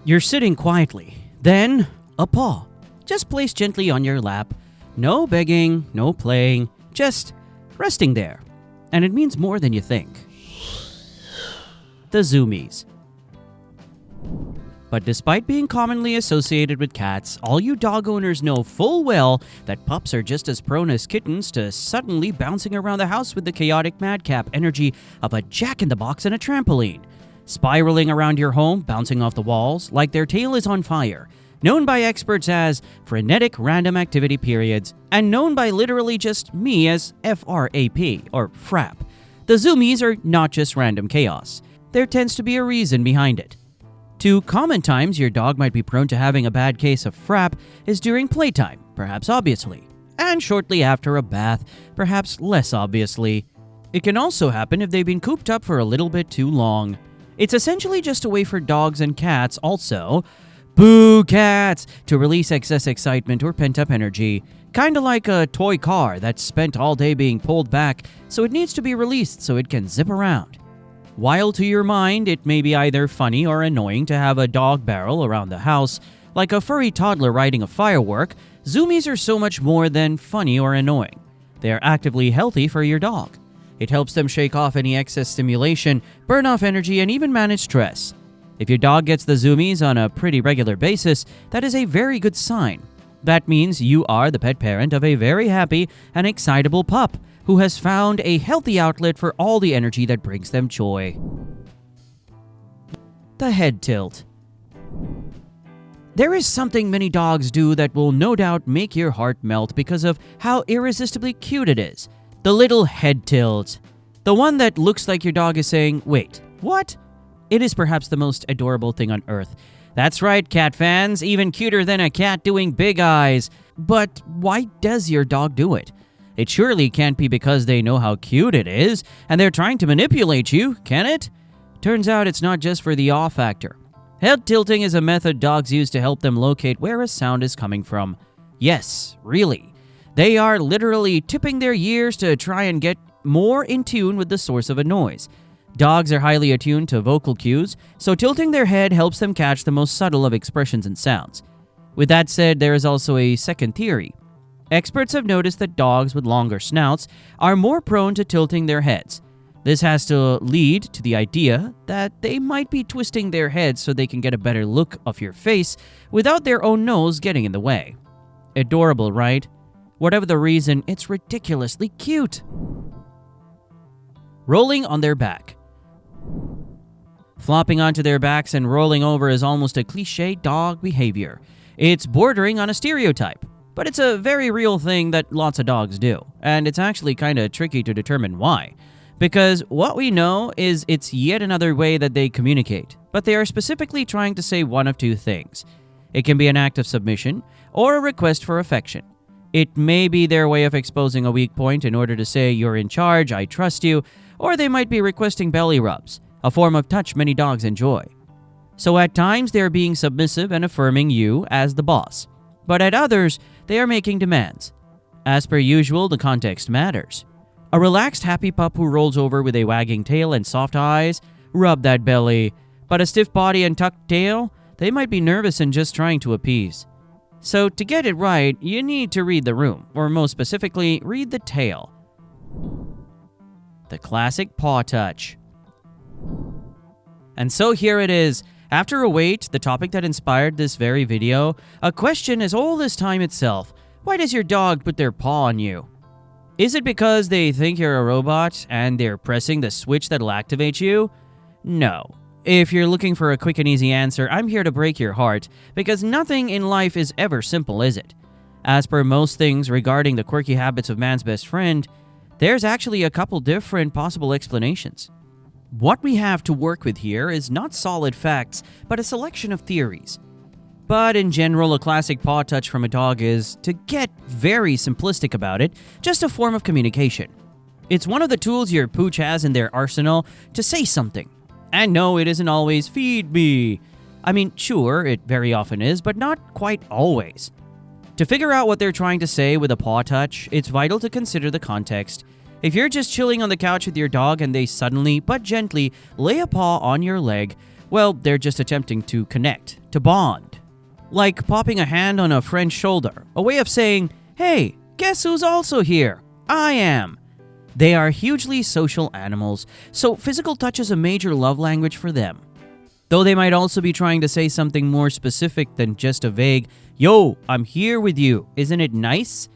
You're sitting quietly. Then, a paw. Just placed gently on your lap. No begging, no playing, just resting there. And it means more than you think. The Zoomies. But despite being commonly associated with cats, all you dog owners know full well that pups are just as prone as kittens to suddenly bouncing around the house with the chaotic madcap energy of a jack-in-the-box and a trampoline, spiraling around your home, bouncing off the walls like their tail is on fire, known by experts as frenetic random activity periods, and known by literally just me as FRAP, or FRAP. The Zoomies are not just random chaos. There tends to be a reason behind it. Two common times your dog might be prone to having a bad case of FRAP is during playtime, perhaps obviously, and shortly after a bath, perhaps less obviously. It can also happen if they've been cooped up for a little bit too long. It's essentially just a way for dogs and cats also, boo cats, to release excess excitement or pent-up energy, kinda like a toy car that's spent all day being pulled back, so it needs to be released so it can zip around. While to your mind, it may be either funny or annoying to have a dog barrel around the house, like a furry toddler riding a firework, Zoomies are so much more than funny or annoying. They are actively healthy for your dog. It helps them shake off any excess stimulation, burn off energy, and even manage stress. If your dog gets the Zoomies on a pretty regular basis, that is a very good sign. That means you are the pet parent of a very happy and excitable pup who has found a healthy outlet for all the energy that brings them joy. The head tilt. There is something many dogs do that will no doubt make your heart melt because of how irresistibly cute it is. The little head tilt. The one that looks like your dog is saying, "Wait, what?" It is perhaps the most adorable thing on earth. That's right, cat fans, even cuter than a cat doing big eyes. But why does your dog do it? It surely can't be because they know how cute it is, and they're trying to manipulate you, can it? Turns out it's not just for the awe factor. Head tilting is a method dogs use to help them locate where a sound is coming from. Yes, really. They are literally tipping their ears to try and get more in tune with the source of a noise. Dogs are highly attuned to vocal cues, so tilting their head helps them catch the most subtle of expressions and sounds. With that said, there is also a second theory. Experts have noticed that dogs with longer snouts are more prone to tilting their heads. This has to lead to the idea that they might be twisting their heads so they can get a better look of your face without their own nose getting in the way. Adorable, right? Whatever the reason, it's ridiculously cute. Rolling on their back. Flopping onto their backs and rolling over is almost a cliché dog behavior. It's bordering on a stereotype. But it's a very real thing that lots of dogs do, and it's actually kind of tricky to determine why. Because what we know is it's yet another way that they communicate, but they are specifically trying to say one of two things. It can be an act of submission, or a request for affection. It may be their way of exposing a weak point in order to say, "You're in charge, I trust you," or they might be requesting belly rubs, a form of touch many dogs enjoy. So at times they are being submissive and affirming you as the boss. But at others, they are making demands. As per usual, the context matters. A relaxed, happy pup who rolls over with a wagging tail and soft eyes, rub that belly. But a stiff body and tucked tail, they might be nervous and just trying to appease. So to get it right, you need to read the room, or most specifically, read the tail. The Classic Paw Touch. And so here it is. After a wait, the topic that inspired this very video, a question as old as time itself. Why does your dog put their paw on you? Is it because they think you're a robot and they're pressing the switch that'll activate you? No. If you're looking for a quick and easy answer, I'm here to break your heart, because nothing in life is ever simple, is it? As per most things regarding the quirky habits of man's best friend, there's actually a couple different possible explanations. What we have to work with here is not solid facts, but a selection of theories. But in general, a classic paw touch from a dog is, to get very simplistic about it, just a form of communication. It's one of the tools your pooch has in their arsenal to say something. And no, it isn't always, "Feed me." I mean, sure, it very often is, but not quite always. To figure out what they're trying to say with a paw touch, it's vital to consider the context. If you're just chilling on the couch with your dog and they suddenly, but gently, lay a paw on your leg, Well, they're just attempting to connect, to bond. Like popping a hand on a friend's shoulder, a way of saying, "Hey, guess who's also here? I am." They are hugely social animals, so physical touch is a major love language for them. Though they might also be trying to say something more specific than just a vague, "Yo, I'm here with you, isn't it nice?"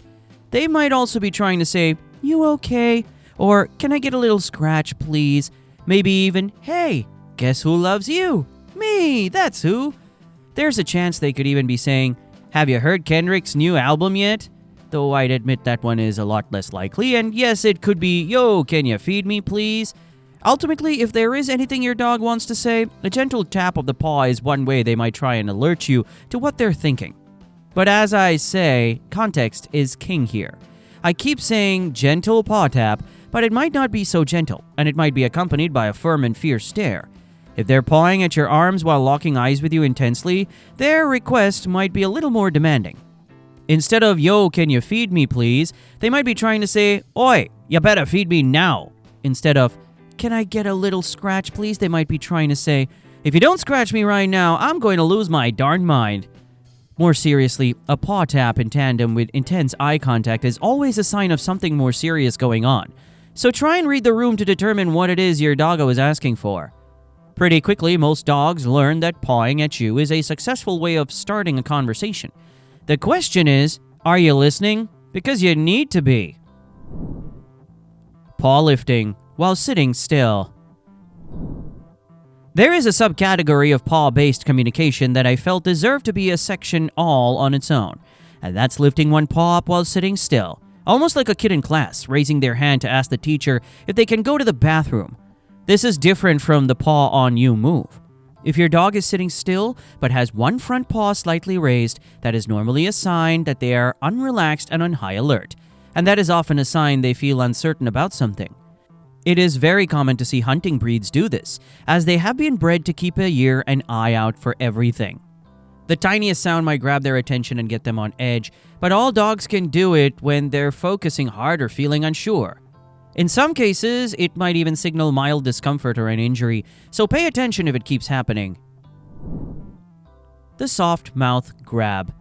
They might also be trying to say, "You okay?" Or, "Can I get a little scratch, please?" Maybe even, "Hey, guess who loves you? Me, that's who." There's a chance they could even be saying, "Have you heard Kendrick's new album yet?" Though I'd admit that one is a lot less likely, and yes, it could be, "Yo, can you feed me, please?" Ultimately, if there is anything your dog wants to say, a gentle tap of the paw is one way they might try and alert you to what they're thinking. But as I say, context is king here. I keep saying gentle paw tap, but it might not be so gentle, and it might be accompanied by a firm and fierce stare. If they're pawing at your arms while locking eyes with you intensely, their request might be a little more demanding. Instead of, "Yo, can you feed me, please?" they might be trying to say, "Oi, you better feed me now." Instead of, "Can I get a little scratch, please?" they might be trying to say, "If you don't scratch me right now, I'm going to lose my darn mind." More seriously, a paw tap in tandem with intense eye contact is always a sign of something more serious going on. So try and read the room to determine what it is your doggo is asking for. Pretty quickly, most dogs learn that pawing at you is a successful way of starting a conversation. The question is, are you listening? Because you need to be. Paw lifting while sitting still. There is a subcategory of paw-based communication that I felt deserved to be a section all on its own, and that's lifting one paw up while sitting still, almost like a kid in class raising their hand to ask the teacher if they can go to the bathroom. This is different from the paw on you move. If your dog is sitting still but has one front paw slightly raised, that is normally a sign that they are unrelaxed and on high alert, and that is often a sign they feel uncertain about something. It is very common to see hunting breeds do this, as they have been bred to keep an ear and eye out for everything. The tiniest sound might grab their attention and get them on edge, but all dogs can do it when they're focusing hard or feeling unsure. In some cases, it might even signal mild discomfort or an injury, so pay attention if it keeps happening. The soft mouth grab.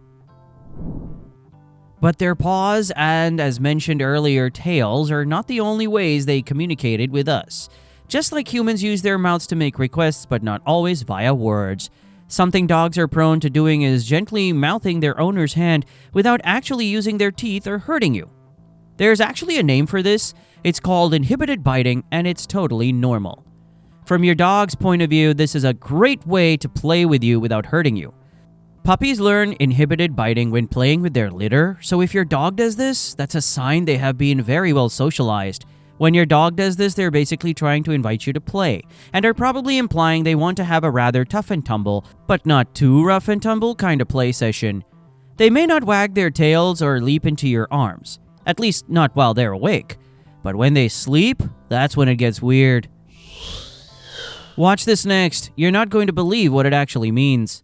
But their paws and, as mentioned earlier, tails are not the only ways they communicated with us. Just like humans use their mouths to make requests, but not always via words. Something dogs are prone to doing is gently mouthing their owner's hand without actually using their teeth or hurting you. There's actually a name for this. It's called inhibited biting, and it's totally normal. From your dog's point of view, this is a great way to play with you without hurting you. Puppies learn inhibited biting when playing with their litter, so if your dog does this, that's a sign they have been very well socialized. When your dog does this, they're basically trying to invite you to play, and are probably implying they want to have a rather tough and tumble, but not too rough and tumble kind of play session. They may not wag their tails or leap into your arms, at least not while they're awake. But when they sleep, that's when it gets weird. Watch this next. You're not going to believe what it actually means.